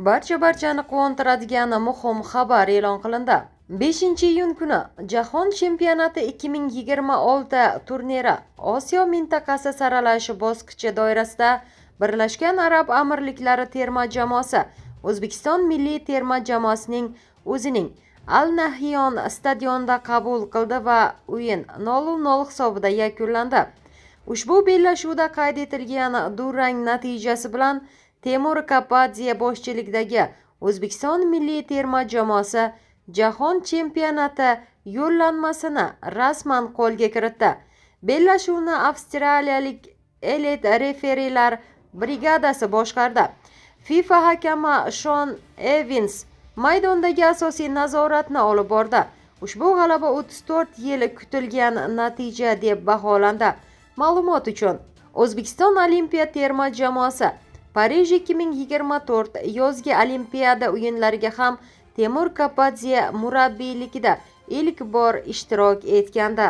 Barchani quvontiradigan muhim xabar e'lon qilindi. 5-iyun kuni Jahon chempionati 2026 turniri Osiyo mintaqasi saralash bosqichi doirasida Birlashgan Arab Amirliklari terma jamoasi O'zbekiston milliy terma jamoasining o'zining Al Nahyon stadionida qabul qildi va o'yin 0-0 hisobida yakunlandi. Ushbu bellashuvda qayd etilgan durang natijasi bilan Temur Kapadze boshchiligidagi O'zbekiston milliy terma jamoasi Jahon chempionati yo'llanmasini rasman qo'lga kiritdi. Bellashuvni avstraliyalik elit referilar brigadasi boshqardi. FIFA hakami Shon Evans maydondagi asosiy nazoratni olib bordi. Ushbu g'alaba 34 yil kutilgan natija deb baholandi. Ma'lumot uchun, O'zbekiston olimpiya terma jamoasi Parij 2024 yozgi olimpiada o'yinlariga ham Temur Kapadze murabbiyligida ilk bor ishtirok etgandi.